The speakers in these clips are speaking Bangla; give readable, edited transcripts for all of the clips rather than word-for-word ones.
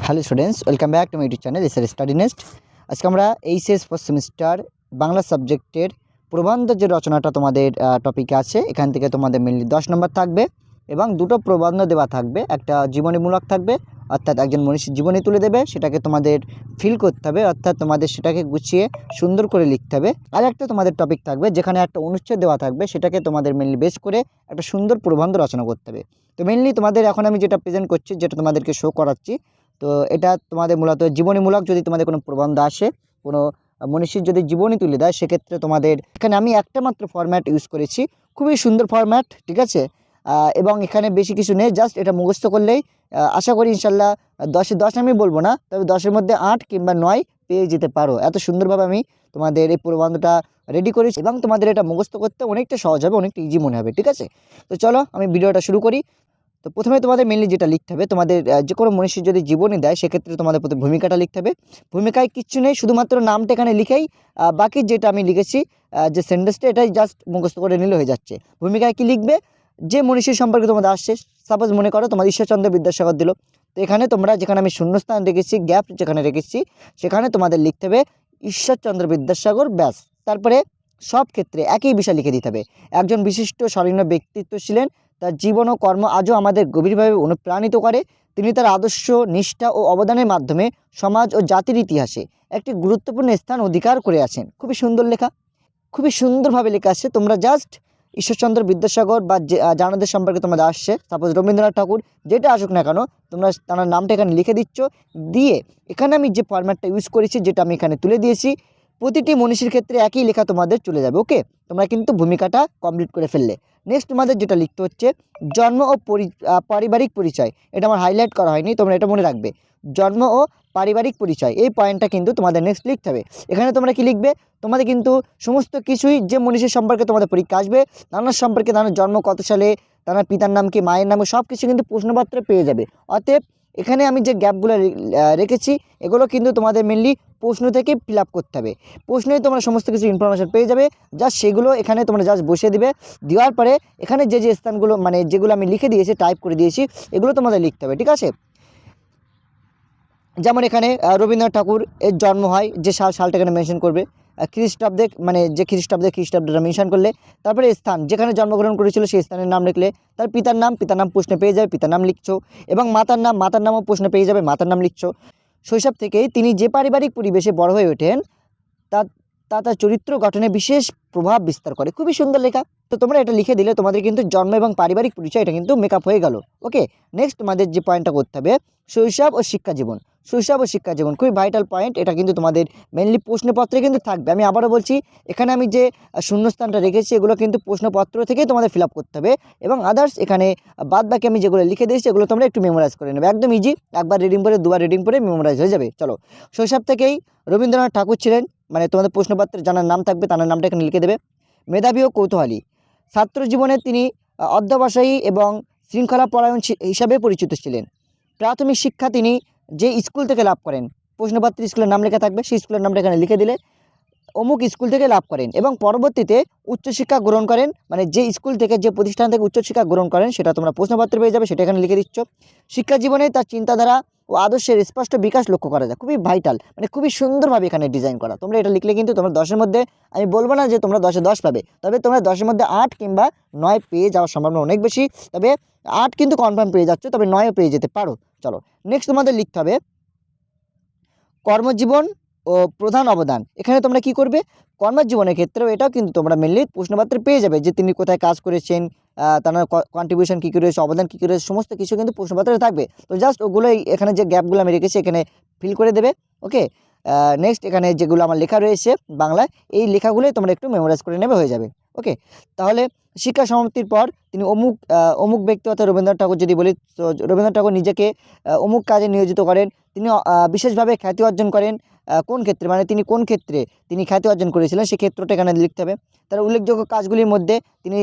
Hello students, welcome back to my YouTube channel SR study nest. আজকে আমরা এইচএস ফার্স্ট সেমিস্টার বাংলা সাবজেক্টের প্রবন্ধ যে রচনাটা তোমাদের টপিকে আছে, এখান থেকে তোমাদের মেনলি 10 নম্বর থাকবে এবং দুটো প্রবন্ধ দেওয়া থাকবে। একটা জীবনীমূলক থাকবে, অর্থাৎ একজন মনীষীর জীবনী তুলে দেবে, সেটাকে তোমাদের ফিল করতে হবে, অর্থাৎ তোমাদের সেটাকে গুছিয়ে সুন্দর করে লিখতে হবে। আর একটা তোমাদের টপিক থাকবে যেখানে একটা অনুচ্ছেদ দেওয়া থাকবে, সেটাকে তোমাদের মেনলি বেস করে একটা সুন্দর প্রবন্ধ রচনা করতে হবে। তো মেনলি তোমাদের এখন আমি যেটা প্রেজেন্ট করছি, যেটা তোমাদেরকে শো করাচ্ছি, তো এটা তোমাদের মূলত জীবনীমূলক। যদি তোমাদের কোনো প্রবন্ধ আসে, কোনো মনীষীর যদি জীবনী তুলে দেয়, সেক্ষেত্রে তোমাদের এখানে আমি একটা মাত্র ফরম্যাট ইউজ করেছি, খুবই সুন্দর ফরম্যাট, ঠিক আছে। এবং এখানে বেশি কিছু নেই, জাস্ট এটা মুখস্থ করলেই আশা করি ইনশাল্লাহ 10-এ 10 আমি বলবো না, তবে 10-এর মধ্যে 8 কিংবা 9 পেয়ে যেতে পারো। এত সুন্দরভাবে আমি তোমাদের এই প্রবন্ধটা রেডি করেছি এবং তোমাদের এটা মুখস্থ করতে অনেকটা সহজ হবে, অনেকটা ইজি মনে হবে, ঠিক আছে। তো চলো আমি ভিডিওটা শুরু করি। তো প্রথমে তোমাদের মেনলি যেটা লিখতে হবে, তোমাদের যে কোনো মনীষীর যদি জীবনী দেয়, সেক্ষেত্রে তোমাদের প্রতি ভূমিকাটা লিখতে হবে। ভূমিকায় কিচ্ছু নেই, শুধুমাত্র নামটা এখানে লিখেই বাকি যেটা আমি লিখেছি, যে সেন্টেন্সটা, এটাই জাস্ট মুখস্থ করে নিলে হয়ে যাচ্ছে। ভূমিকায় কি লিখবে, যে মনীষীর সম্পর্কে তোমাদের আসছে, সাপোজ মনে করো তোমার ঈশ্বরচন্দ্র বিদ্যাসাগর দিল, তো এখানে তোমরা যেখানে আমি শূন্যস্থান রেখেছি, গ্যাপ যেখানে রেখেছি, সেখানে তোমাদের লিখতে হবে ঈশ্বরচন্দ্র বিদ্যাসাগর, ব্যাস। তারপরে সব ক্ষেত্রে একই বিষয় লিখে দিতে হবে। একজন বিশিষ্ট স্বর্ণীয় ব্যক্তিত্ব ছিলেন, তার জীবন ও কর্ম আজও আমাদের গভীরভাবে অনুপ্রাণিত করে। তিনি তার আদর্শ, নিষ্ঠা ও অবদানের মাধ্যমে সমাজ ও জাতির ইতিহাসে একটি গুরুত্বপূর্ণ স্থান অধিকার করে আছেন। খুবই সুন্দর লেখা, খুবই সুন্দরভাবে লেখা আছে। তোমরা জাস্ট ঈশ্বরচন্দ্র বিদ্যাসাগর বা যে যাদের সম্পর্কে তোমাদের আসছে, সাপোজ রবীন্দ্রনাথ ঠাকুর, যেটা আসুক না কেন, তোমরা তার নামটা এখানে লিখে দিচ্ছ। দিয়ে এখানে আমি যে ফরম্যাটটা ইউজ করেছি, যেটা আমি এখানে তুলে দিয়েছি, প্রতিটি মনীষীর ক্ষেত্রে একই লেখা তোমাদের চলে যাবে। ওকে, তোমরা কিন্তু ভূমিকাটা কমপ্লিট করে ফেললে। নেক্সট তোমাদের যেটা লিখতে হচ্ছে জন্ম ও পারিবারিক পরিচয়। এটা আমার হাইলাইট করা হয়নি, তোমরা এটা মনে রাখবে। জন্ম ও পারিবারিক পরিচয়, এই পয়েন্টটা কিন্তু তোমাদের নেক্সট লিখতে হবে। এখানে তোমরা কি লিখবে, তোমাদের কিন্তু সমস্ত কিছুই, যে মনীষীর সম্পর্কে তোমাদের পরীক্ষা আসবে, নানার সম্পর্কে, নানার জন্ম কত সালে, তার পিতার নাম কি, মায়ের নাম, সব কিছু কিন্তু প্রশ্নপত্রে পেয়ে যাবে। অতএব এখানে আমি যে গ্যাপগুলো রেখেছি, এগুলো কিন্তু তোমাদের মেনলি প্রশ্ন থেকে ফিল আপ করতে হবে। প্রশ্নে তোমরা সমস্ত কিছু ইনফরমেশন পেয়ে যাবে, জাস্ট সেগুলো এখানে তোমরা জাস্ট বসিয়ে দিবে। দেওয়ার পরে এখানে যে যে স্থানগুলো, মানে যেগুলো আমি লিখে দিয়েছি, টাইপ করে দিয়েছি, এগুলো তোমাদের লিখতে হবে, ঠিক আছে। যেমন এখানে রবীন্দ্রনাথ ঠাকুর এর জন্ম হয়, যে সালটা এখানে মেনশন করবে, খ্রিস্টাব্দে, মানে যে খ্রিস্টাব্দটা মেনশন করলে, তারপরে স্থান যেখানে জন্মগ্রহণ করেছিল সেই স্থানের নাম লিখলে, তার পিতার নাম প্রশ্নে পেয়ে যাবে, পিতার নাম লিখছো, এবং মাতার নামও প্রশ্নে পেয়ে যাবে, মাতার নাম লিখছো। শৈশব থেকেই তিনি যে পারিবারিক পরিবেশে বড় হয়ে ওঠেন, তা তার চরিত্র গঠনে বিশেষ প্রভাব বিস্তার করে। খুবই সুন্দর লেখা। তো তোমরা এটা লিখে দিলে তোমাদের কিন্তু জন্ম এবং পারিবারিক পরিচয়, এটা কিন্তু মেকআপ হয়ে গেল। ওকে, নেক্সট তোমাদের যে পয়েন্টটা করতে হবে, শৈশব ও শিক্ষা জীবন। শৈশব ও শিক্ষা জীবন খুবই ভাইটাল পয়েন্ট, এটা কিন্তু তোমাদের মেনলি প্রশ্নপত্রে কিন্তু থাকবে। আমি আবারও বলছি, এখানে আমি যে শূন্যস্থানটা রেখেছি, এগুলো কিন্তু প্রশ্নপত্র থেকেই তোমাদের ফিল আপ করতে হবে, এবং আদার্স এখানে বাদ বাকি আমি যেগুলো লিখে দিয়েছি, এগুলো তোমরা একটু মেমোরাইজ করে নেবে। একদম ইজি, একবার রিডিং করে, দুবার রিডিং করে মেমোরাইজ হয়ে যাবে। চলো, শৈশব থেকেই রবীন্দ্রনাথ ঠাকুর ছিলেন, মানে তোমাদের প্রশ্নপত্রে জানার নাম থাকবে, তার নামটা এখানে লিখে দেবে। মেধাবী ও কৌতূহলী, ছাত্র জীবনে তিনি অধ্যবসায়ী এবং শৃঙ্খলা পরায়ণ হিসাবে পরিচিত ছিলেন। প্রাথমিক শিক্ষা তিনি যে স্কুল থেকে লাভ করেন, প্রশ্নপত্রে স্কুলের নাম লেখা থাকবে, সেই স্কুলের নামটা এখানে লিখে দিলে অমুক স্কুল থেকে লাভ করেন, এবং পরবর্তীতে উচ্চশিক্ষা গ্রহণ করেন, মানে যে স্কুল থেকে, যে প্রতিষ্ঠান থেকে উচ্চশিক্ষা গ্রহণ করেন, সেটা তোমরা প্রশ্নপত্রে পেয়ে যাবে, সেটা এখানে লিখে দিচ্ছ। শিক্ষা জীবনে তার চিন্তাধারা ও আদর্শের স্পষ্ট বিকাশ লক্ষ্য করা যায়। খুবই ভাইটাল, মানে খুবই সুন্দরভাবে এখানে ডিজাইন করা। তোমরা এটা লিখলে কিন্তু তোমরা 10-এর মধ্যে, আমি বলবো না যে তোমরা 10-এ 10 পাবে, তবে তোমরা 10-এর মধ্যে 8 কিংবা 9 পেয়ে যাওয়ার সম্ভাবনা অনেক বেশি। তবে 8 কিন্তু কনফার্ম পেয়ে যাচ্ছে, তবে 9ও পেয়ে যেতে পারো। চলো, নেক্সট তোমাদের লিখতে হবে কর্মজীবন ও প্রধান অবদান। এখানে তোমরা কি করবে, কর্মজীবনের ক্ষেত্রেও এটাও কিন্তু তোমরা মেনলি প্রশ্নপত্রে পেয়ে যাবে, যে তিনি কোথায় কাজ করেছেন, তার কন্ট্রিবিউশন কী কী রয়েছে, অবদান কী কী রয়েছে, সমস্ত কিছু কিন্তু প্রশ্নপত্রে থাকবে। তো জাস্ট ওগুলোই এখানে যে গ্যাপগুলো আমি রেখেছি, এখানে ফিল করে দেবে। ওকে, নেক্সট এখানে যেগুলো আমার লেখা রয়েছে বাংলায়, এই লেখাগুলোই তোমরা একটু মেমোরাইজ করে নেবে, হয়ে যাবে। ওকে, তাহলে শিক্ষা সমাপ্তির পর তিনি অমুক ব্যক্তি, অর্থাৎ রবীন্দ্রনাথ ঠাকুর যদি বলি, তো রবীন্দ্রনাথ ঠাকুর নিজেকে অমুক কাজে নিয়োজিত করেন। তিনি বিশেষভাবে খ্যাতি অর্জন করেন কোন ক্ষেত্রে, মানে তিনি কোন ক্ষেত্রে তিনি খ্যাতি অর্জন করেছিলেন, সেই ক্ষেত্রটা এখানে লিখতে হবে। তার উল্লেখযোগ্য কাজগুলির মধ্যে তিনি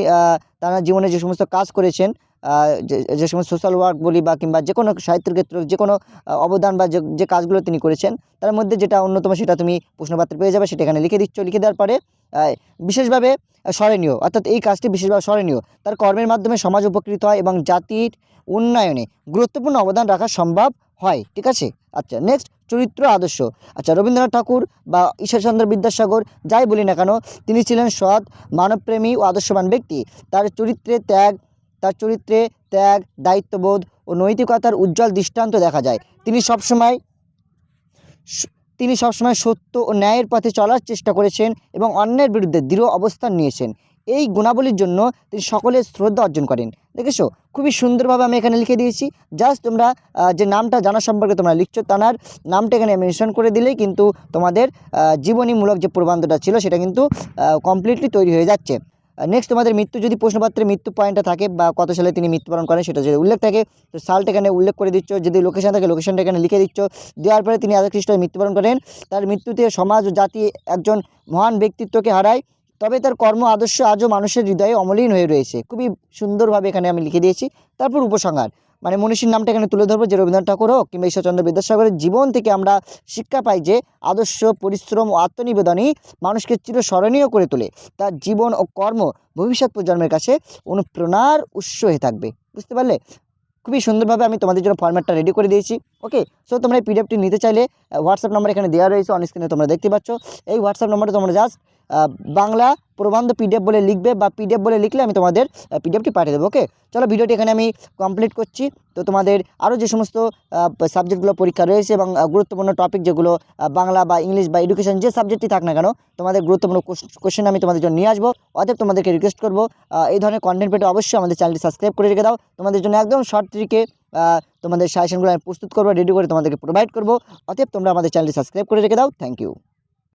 তার জীবনে যে সমস্ত কাজ করেছেন, যে সমস্ত সোশ্যাল ওয়ার্ক বলি বা কিংবা যে কোনো সাহিত্যের ক্ষেত্রে যে কোনো অবদান বা যে কাজগুলো তিনি করেছেন তার মধ্যে যেটা অন্যতম সেটা তুমি প্রশ্নপত্রে পেয়ে যাবে, সেটা এখানে লিখে দিচ্ছ। লিখে দেওয়ার পরে বিশেষভাবে স্মরণীয়, অর্থাৎ এই কাজটি বিশেষভাবে স্মরণীয়, তার কর্মের মাধ্যমে সমাজ উপকৃত হয় এবং জাতির উন্নয়নে গুরুত্বপূর্ণ অবদান রাখা সম্ভব হয়। ঠিক আছে। আচ্ছা, নেক্সট, চরিত্র আদর্শ। আচ্ছা, রবীন্দ্রনাথ ঠাকুর বা ঈশ্বরচন্দ্র বিদ্যাসাগর যাই বলি না কেন, তিনি ছিলেন সৎ, মানবপ্রেমী ও আদর্শবান ব্যক্তি। তার চরিত্রে ত্যাগ, দায়িত্ববোধ ও নৈতিকতার উজ্জ্বল দৃষ্টান্ত দেখা যায়। তিনি সবসময় সত্য ও ন্যায়ের পথে চলার চেষ্টা করেছেন এবং অন্যের বিরুদ্ধে দৃঢ় অবস্থান নিয়েছেন। এই গুণাবলীর জন্য তিনি সকলের শ্রদ্ধা অর্জন করেন। দেখেছো, খুবই সুন্দরভাবে আমি এখানে লিখে দিয়েছি। জাস্ট তোমরা যে নামটা জানার সম্পর্কে তোমরা লিখছো, তার নামটা এখানে মেনশন করে দিলেই কিন্তু তোমাদের জীবনীমূলক যে প্রবন্ধটা ছিল সেটা কিন্তু কমপ্লিটলি তৈরি হয়ে যাচ্ছে। নেক্সট, তোমাদের মৃত্যু যদি প্রশ্নপত্রে মৃত্যু পয়েন্টটা থাকে বা কত সালে তিনি মৃত্যুবরণ করেন সেটা যদি উল্লেখ থাকে, তো সালটা এখানে উল্লেখ করে দিচ্ছ। যদি লোকেশন থাকে লোকেশনটা এখানে লিখে দিচ্ছ। দেওয়ার পরে তিনি আদৌ খ্রিস্ট মৃত্যুবরণ করেন। তার মৃত্যুতে সমাজ ও জাতি একজন মহান ব্যক্তিত্বকে হারায়, তবে তার কর্ম আদর্শ আজও মানুষের হৃদয়ে অমলিন হয়ে রয়েছে। খুবই সুন্দরভাবে এখানে আমি লিখে দিয়েছি। তারপর উপসংহার, মানে মনীষীর নামটা এখানে তুলে ধরবো, যে রবীন্দ্রনাথ ঠাকুর হোক কিংবা ঈশ্বরচন্দ্র বিদ্যাসাগরের জীবন থেকে আমরা শিক্ষা পাই যে আদর্শ, পরিশ্রম ও আত্মনিবেদনই মানুষকে চিরস্মরণীয় করে তোলে। তার জীবন ও কর্ম ভবিষ্যৎ প্রজন্মের কাছে অনুপ্রেরণার উৎস হয়ে থাকবে। বুঝতে পারলে? খুবই সুন্দরভাবে আমি তোমাদের জন্য ফরম্যাটটা রেডি করে দিয়েছি। ওকে, সো তোমরা এই পিডিএফটি নিতে চাইলে হোয়াটসঅ্যাপ নাম্বার এখানে দেওয়া রয়েছে, অন স্ক্রিনে তোমরা দেখতে পাচ্ছ। এই হোয়াটসঅ্যাপ নাম্বারে তোমরা জাস্ট বাংলা প্রবন্ধ পিডিএফ বলে লিখবে বা পিডিএফ বলে লিখলে আমি তোমাদের পিডিএফটি পাঠিয়ে দেবো। ওকে, চলো ভিডিওটি এখানে আমি কমপ্লিট করছি। তো তোমাদের আরও যে সমস্ত সাবজেক্টগুলো পরীক্ষা রয়েছে এবং গুরুত্বপূর্ণ টপিক যেগুলো বাংলা বা ইংলিশ বা এডুকেশন যে সাবজেক্টই থাক না কেন, তোমাদের গুরুত্বপূর্ণ কোশ্চেন আমি তোমাদের জন্য নিয়ে আসবো। অতএব তোমাদেরকে রিকোয়েস্ট করবো এই ধরনের কন্টেন্ট পেতে অবশ্যই আমাদের চ্যানেলটি সাবস্ক্রাইব করে রেখে দাও। তোমাদের জন্য একদম শর্ট ট্রিকে তোমাদের সাজেশনগুলো আমি প্রস্তুত করবো, রেডি করে তোমাদেরকে প্রোভাইড করবো। অতএব তোমরা আমাদের চ্যানেলটি সাবস্ক্রাইব করে রেখে দাও। Thank you.